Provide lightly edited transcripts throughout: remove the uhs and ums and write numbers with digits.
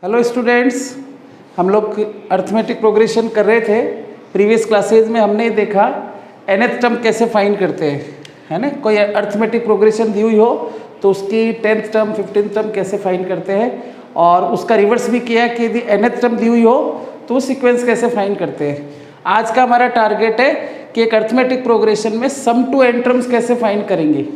Hello students, हम लोग arithmetic progression कर रहे थे। प्रीवियस क्लासेज में हमने देखा nth टर्म कैसे फाइंड करते हैं, है ना। कोई अर्थमेटिक प्रोग्रेशन दी हुई हो तो उसकी 10th टर्म 15th टर्म कैसे फाइंड करते हैं, और उसका रिवर्स भी किया कि यदि nth टर्म दी हुई हो तो वो सीक्वेंस कैसे फाइंड करते हैं। आज का हमारा टारगेट है कि एक अर्थमेटिक प्रोग्रेशन में सम टू n टर्म्स कैसे फाइंड करेंगे।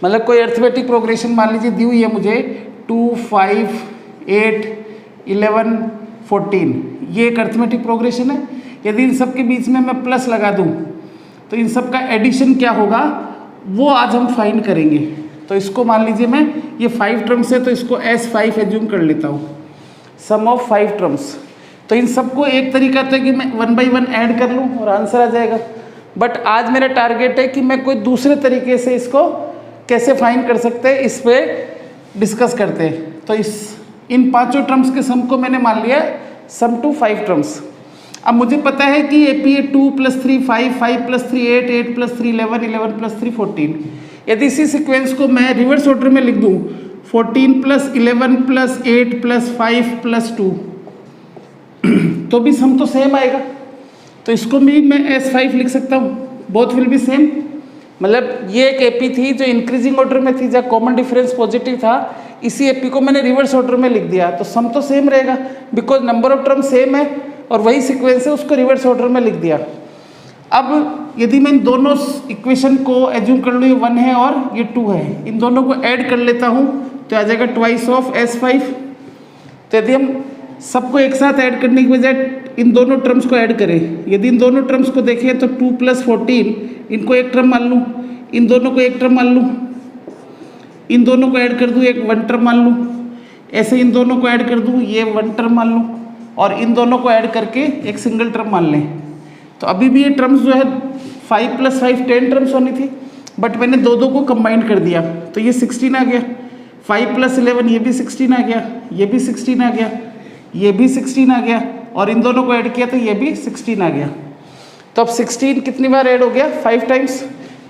मतलब कोई अर्थमेटिक प्रोग्रेशन मान लीजिए दी हुई है मुझे 2, 5, 8, 11, 14, ये एक अर्थमेटिक प्रोग्रेशन है। यदि इन सब के बीच में मैं प्लस लगा दूं तो इन सब का एडिशन क्या होगा वो आज हम फाइंड करेंगे। तो इसको मान लीजिए मैं ये 5 टर्म्स है तो इसको S5 एज्यूम कर लेता हूँ, सम ऑफ 5 टर्म्स। तो इन सबको एक तरीका तो है कि मैं 1 बाई 1 ऐड कर लूँ और आंसर आ जाएगा। बट आज मेरा टारगेट है कि मैं कोई दूसरे तरीके से इसको कैसे फाइंड कर सकते हैं, इस पर डिस्कस करते हैं। तो इन पांचों टर्म्स के सम को मैंने मान लिया सम टू 5 टर्म्स। अब मुझे पता है कि AP है 2 + 3 5, 5 + 3 8, 8 + 3 11, 11 + 3 14। यदि इसी सीक्वेंस को मैं रिवर्स ऑर्डर में लिख दूँ 14 + 11 + 8 + 5 + 2 तो भी सम तो सेम आएगा। तो इसको भी मैं S5 लिख सकता हूँ, बोथ विल बी सेम। मतलब ये एक AP थी जो इंक्रीजिंग ऑर्डर में थी, जहाँ कॉमन डिफरेंस पॉजिटिव था। इसी AP को मैंने रिवर्स ऑर्डर में लिख दिया तो सम तो सेम रहेगा, because number of term same है और वही सीक्वेंस है, उसको रिवर्स ऑर्डर में लिख दिया। अब यदि मैं इन दोनों इक्वेशन को एज्यूम कर लूँ, ये 1 है और ये 2 है, इन दोनों को ऐड कर लेता हूँ तो आ जाएगा ट्वाइस ऑफ S5। तो यदि हम सबको एक साथ ऐड करने की बजाय इन दोनों टर्म्स को ऐड करें, यदि इन दोनों टर्म्स को देखें तो 2 + 14, इनको एक टर्म मान लूँ, इन दोनों को एक टर्म मान लूँ, इन दोनों को ऐड कर दूँ, एक 1 टर्म मान लूँ, ऐसे इन दोनों को ऐड कर दूँ, ये 1 टर्म मान लूँ, और इन दोनों को ऐड करके एक सिंगल टर्म मान लें। तो अभी भी ये टर्म्स जो है 5 + 5 10 टर्म्स होनी थी, बट मैंने दो को कंबाइन कर दिया तो ये 16 आ गया। 5 + 11 ये भी 16 आ गया, ये भी 16 आ गया, ये भी 16 आ गया, और इन दोनों को ऐड किया तो ये भी 16 आ गया। तो अब 16 कितनी बार ऐड हो गया? 5 टाइम्स।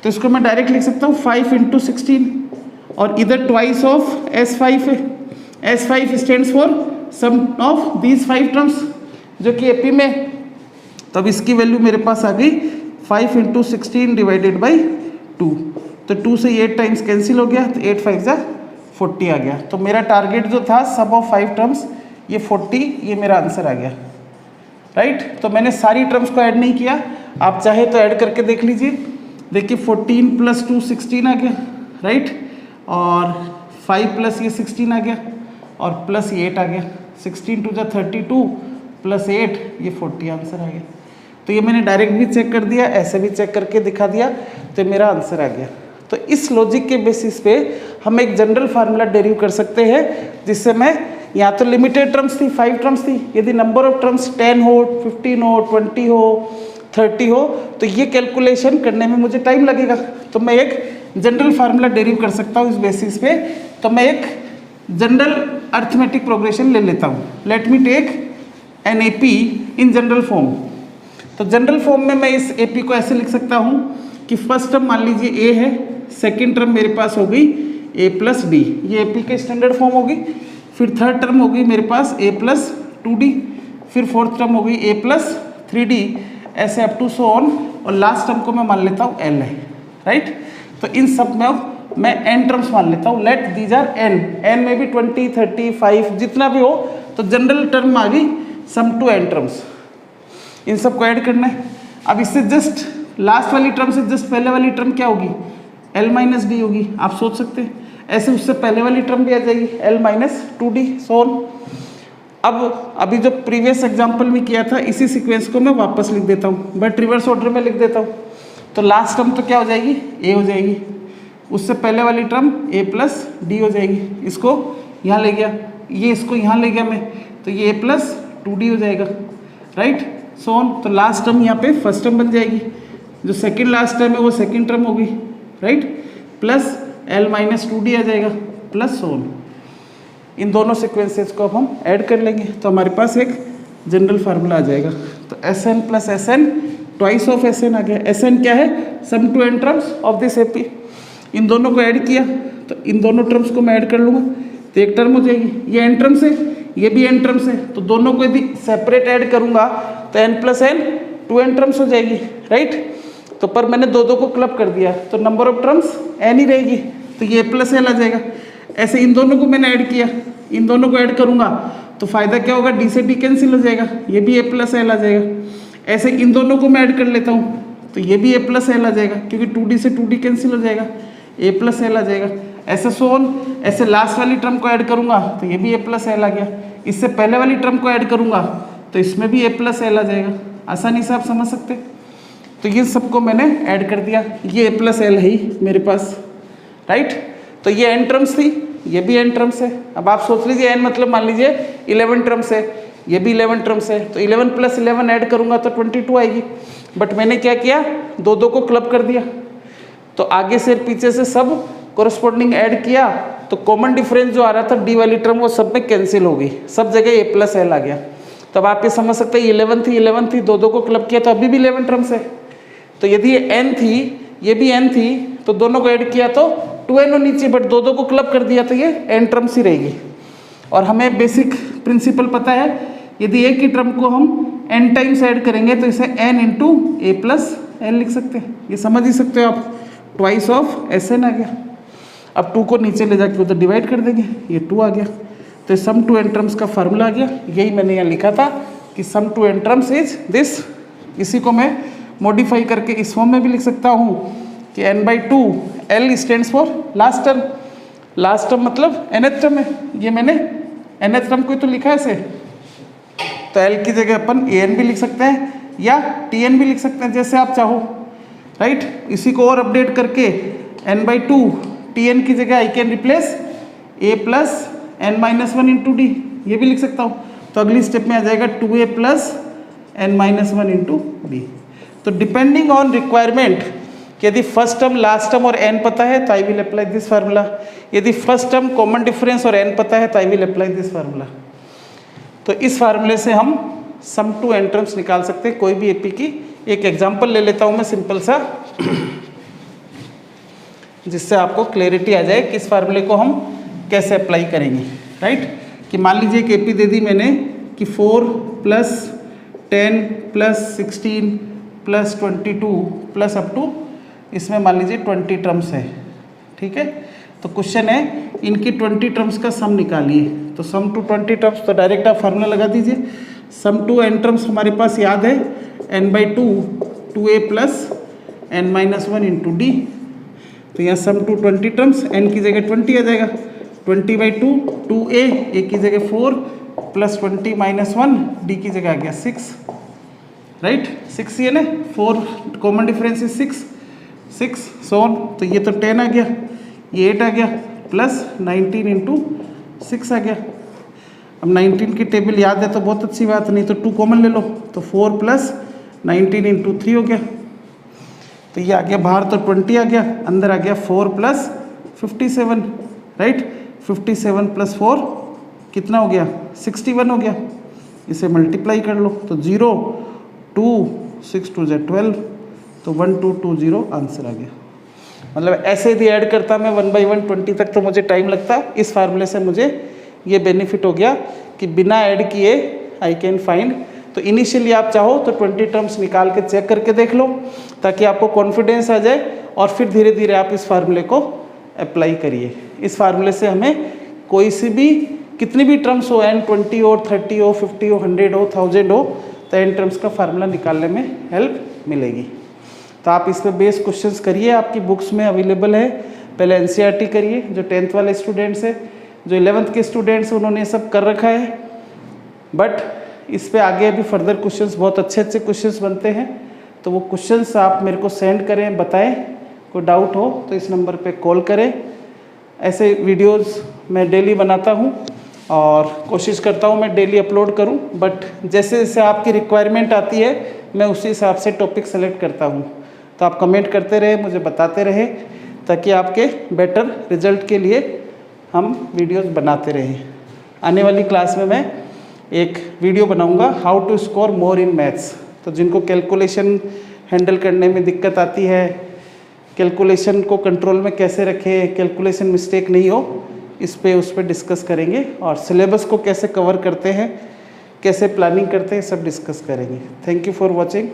तो इसको मैं डायरेक्ट लिख सकता हूँ 5 × 16, और इधर ट्वाइस ऑफ S5 है। S5 stands for some of these 5 terms जो कि AP में। तब इसकी वैल्यू मेरे पास आ गई 5 × 16 / 2। तो 2 से 8 टाइम्स कैंसिल हो गया तो 8 5 = 40 आ गया। तो मेरा टारगेट जो था सम ऑफ 5 टर्म्स ये 40, ये मेरा आंसर आ गया, राइट। तो मैंने सारी टर्म्स को ऐड नहीं किया, आप चाहे तो ऐड करके देख लीजिए। देखिए 14 + 2 16 आ गया, राइट, और 5 + ये 16 आ गया, और प्लस ये 8 आ गया। 16 × 2 = 32 + 8 ये 40 आंसर आ गया। तो ये मैंने डायरेक्ट भी चेक कर दिया, ऐसे भी चेक करके दिखा दिया, तो मेरा आंसर आ गया। तो इस लॉजिक के बेसिस पे हम एक जनरल फार्मूला डेरिव कर सकते हैं, जिससे मैं यहाँ तो लिमिटेड टर्म्स थी, 5 टर्म्स थी, यदि नंबर ऑफ टर्म्स 10 हो, 15 हो, 20 हो, 30 हो तो ये कैलकुलेशन करने में मुझे टाइम लगेगा। तो मैं एक जनरल फार्मूला डेरिव कर सकता हूँ इस बेसिस पे। तो मैं एक जनरल अर्थमेटिक प्रोग्रेशन ले लेता हूँ। Let me take an AP in general form. तो जनरल फॉर्म में मैं इस AP को ऐसे लिख सकता हूँ कि फर्स्ट टर्म मान लीजिए A है, सेकेंड टर्म मेरे पास हो गई A + D, ये AP के स्टैंडर्ड फॉर्म होगी। फिर थर्ड टर्म होगी मेरे पास A + 2D, फिर फोर्थ टर्म होगी A + 3D, ऐसे अप टू सो ऑन, और लास्ट टर्म को मैं मान लेता हूँ L है, राइट। तो इन सब में मैं n टर्म्स मान लेता हूँ। लेट दीज आर n में भी 20, 30, 5 जितना भी हो, तो जनरल टर्म आ गई सम टू n टर्म्स। इन सब को ऐड करना है। अब इससे जस्ट लास्ट वाली टर्म से जस्ट पहले वाली टर्म क्या होगी? L - D होगी। आप सोच सकते हैं ऐसे उससे पहले वाली टर्म भी आ जाएगी L - 2D सोन। अब अभी जो प्रीवियस एग्जांपल में किया था इसी सीक्वेंस को मैं वापस लिख देता हूँ, बट रिवर्स ऑर्डर में लिख देता हूँ। तो लास्ट टर्म तो क्या हो जाएगी? A हो जाएगी। उससे पहले वाली टर्म A + D हो जाएगी। इसको यहाँ ले गया, ये इसको यहाँ ले गया मैं, तो ये A + 2D हो जाएगा, राइट सोन। तो लास्ट टर्म यहाँ पे फर्स्ट टर्म बन जाएगी, जो सेकेंड लास्ट टर्म है वो सेकेंड टर्म होगी, राइट, प्लस L - 2D आ जाएगा, प्लस सोन। इन दोनों सीक्वेंसेस को अब हम ऐड कर लेंगे तो हमारे पास एक जनरल फार्मूला आ जाएगा। तो Sn + Sn twice of Sn आ गया। Sn क्या है? Sum to n terms of this AP। इन दोनों को ऐड किया तो इन दोनों टर्म्स को मैं ऐड कर लूँगा तो एक टर्म हो जाएगी। ये n टर्म्स है, ये भी n टर्म्स है, तो दोनों को यदि सेपरेट ऐड करूंगा तो n plus n 2n terms हो जाएगी, राइट। तो पर मैंने दो को क्लब कर दिया तो नंबर ऑफ टर्म्स n ही रहेगी, तो ये प्लस l आ जाएगा। ऐसे इन दोनों को मैंने ऐड किया, इन दोनों को ऐड करूंगा तो फायदा क्या होगा, d से d कैंसिल हो जाएगा, ये भी a प्लस l आ जाएगा। ऐसे इन दोनों को मैं ऐड कर लेता हूँ तो ये भी a प्लस l आ जाएगा, क्योंकि 2d से 2d कैंसिल हो जाएगा, a प्लस l आ जाएगा। ऐसे सोन, ऐसे लास्ट वाली टर्म को ऐड करूंगा तो ये भी a प्लस l आ गया। इससे पहले वाली टर्म को ऐड करूंगा तो इसमें भी a प्लस l आ जाएगा। आसानी से आप समझ सकते। तो ये सबको मैंने ऐड कर दिया, ये a प्लस l है ही मेरे पास, राइट। तो ये n टर्म्स थी, ये भी n टर्म्स है। अब आप सोच लीजिए n मतलब मान लीजिए 11 टर्म्स है, ये भी 11 टर्म्स है, तो 11 प्लस 11 ऐड करूंगा तो 22 आएगी। बट मैंने क्या किया, दो को क्लब कर दिया, तो आगे से पीछे से सब कोरस्पॉन्डिंग ऐड किया तो कॉमन डिफरेंस जो आ रहा था d वाली टर्म वो सब में कैंसिल हो गई, सब जगह a प्लस l आ गया। तब आप ये समझ सकते हैं 11 थी, दो को क्लब किया तो अभी भी 11 टर्म्स है। तो यदि ये n थी, ये भी n थी, तो दोनों को ऐड किया तो 2n हो नीचे, बट दो को क्लब कर दिया तो ये n टर्म्स ही रहेगी। और हमें बेसिक प्रिंसिपल पता है, यदि एक ही टर्म को हम n टाइम्स ऐड करेंगे तो इसे n into a plus l लिख सकते हैं। ये समझ ही सकते हो आप, ट्वाइस ऑफ Sn आ गया। अब 2 को नीचे ले जाके उधर डिवाइड कर देंगे, ये 2 आ गया, तो सम टू n टर्म्स का फार्मूला आ गया। यही मैंने यहाँ लिखा था कि sum to n terms is this. इसी को मैं मॉडिफाई करके इस फॉर्म में भी लिख सकता हूँ कि n/2 l stands for last term. Last term मतलब nth टर्म है, ये मैंने nth टर्म को तो लिखा है ऐसे, तो l की जगह अपन an भी लिख सकते हैं या tn भी लिख सकते हैं, जैसे आप चाहो, राइट। इसी को और अपडेट करके n/2 tn की जगह I can replace a plus n-1 into D, ये भी लिख सकता हूँ। तो अगली स्टेप में आ जाएगा 2a plus n-1 into D. तो डिपेंडिंग ऑन रिक्वायरमेंट, यदि फर्स्ट टर्म, लास्ट टर्म और n पता है तो I will apply this formula. यदि फर्स्ट टर्म, कॉमन डिफरेंस और n पता है तो I will apply this formula. तो इस फार्मूले से हम सम टू n टर्म्स निकाल सकते हैं कोई भी एपी की। एक एग्जांपल ले लेता हूँ मैं सिंपल सा, जिससे आपको क्लैरिटी आ जाए कि इस फार्मूले को हम कैसे अप्लाई करेंगे, राइट। कि मान लीजिए एक एपी दे दी मैंने कि 4 plus 10 plus 16 plus 22 plus up to, इसमें मान लीजिए 20 टर्म्स है, ठीक है। तो क्वेश्चन है इनकी 20 टर्म्स का सम निकालिए। तो सम टू 20 टर्म्स, तो डायरेक्ट आप फार्मूला लगा दीजिए। सम टू n टर्म्स हमारे पास याद है n/2 2a plus n-1 into D. तो यहाँ सम टू 20 टर्म्स, n की जगह 20 आ जाएगा, 20/2 2a, a की जगह 4 प्लस 20 माइनस 1, डी की जगह आ गया 6, राइट। 6 ये ना, 4 कॉमन डिफरेंस इज 6 सोन, तो ये तो 10 आ गया, ये 8 आ गया, प्लस 19 इंटू 6 आ गया। अब 19 की टेबल याद है तो बहुत अच्छी बात, नहीं तो 2 कॉमन ले लो, तो 4 प्लस 19 इंटू 3 हो गया। तो ये आ गया बाहर, तो 20 आ गया, अंदर आ गया 4 प्लस 57, राइट। 57 प्लस 4 कितना हो गया, 61 हो गया। इसे मल्टीप्लाई कर लो, तो 0 2 6 2 12, तो 1220 आंसर आ गया। मतलब ऐसे यदि ऐड करता मैं 1/1 20 तक तो मुझे टाइम लगता। इस फार्मूले से मुझे ये बेनिफिट हो गया कि बिना ऐड किए आई कैन फाइंड। तो इनिशियली आप चाहो तो 20 टर्म्स निकाल के चेक करके देख लो, ताकि आपको कॉन्फिडेंस आ जाए, और फिर धीरे धीरे आप इस फार्मूले को अप्लाई करिए। इस फार्मूले से हमें कोई सी भी, कितनी भी टर्म्स हो, n 20 हो, 30 हो, 50 हो, 100 हो, 1000 हो, तो n टर्म्स का फार्मूला निकालने में हेल्प मिलेगी। तो आप इस पर बेस क्वेश्चंस करिए, आपकी बुक्स में अवेलेबल है। पहले NCERT करिए, जो 10th वाले स्टूडेंट्स है, जो 11th के स्टूडेंट्स हैं उन्होंने सब कर रखा है, बट इस पे आगे भी फर्दर क्वेश्चंस, बहुत अच्छे अच्छे क्वेश्चंस बनते हैं। तो वो क्वेश्चंस आप मेरे को सेंड करें, बताएं। कोई डाउट हो तो इस नंबर पे कॉल करें। ऐसे वीडियोस मैं डेली बनाता हूँ और कोशिश करता हूँ मैं डेली अपलोड करूँ, बट जैसे जैसे आपकी रिक्वायरमेंट आती है मैं उसी हिसाब से टॉपिक सेलेक्ट करता हूँ। तो आप कमेंट करते रहे, मुझे बताते रहे, ताकि आपके बेटर रिजल्ट के लिए हम वीडियोस बनाते रहें। आने वाली क्लास में मैं एक वीडियो बनाऊंगा, how to score more in maths. तो जिनको कैलकुलेशन हैंडल करने में दिक्कत आती है, कैलकुलेशन को कंट्रोल में कैसे रखें, कैलकुलेशन मिस्टेक नहीं हो, इस पे उस पे डिस्कस करेंगे और सिलेबस को कैसे कवर करते हैं, कैसे प्लानिंग करते हैं, सब डिस्कस करेंगे। Thank you for watching.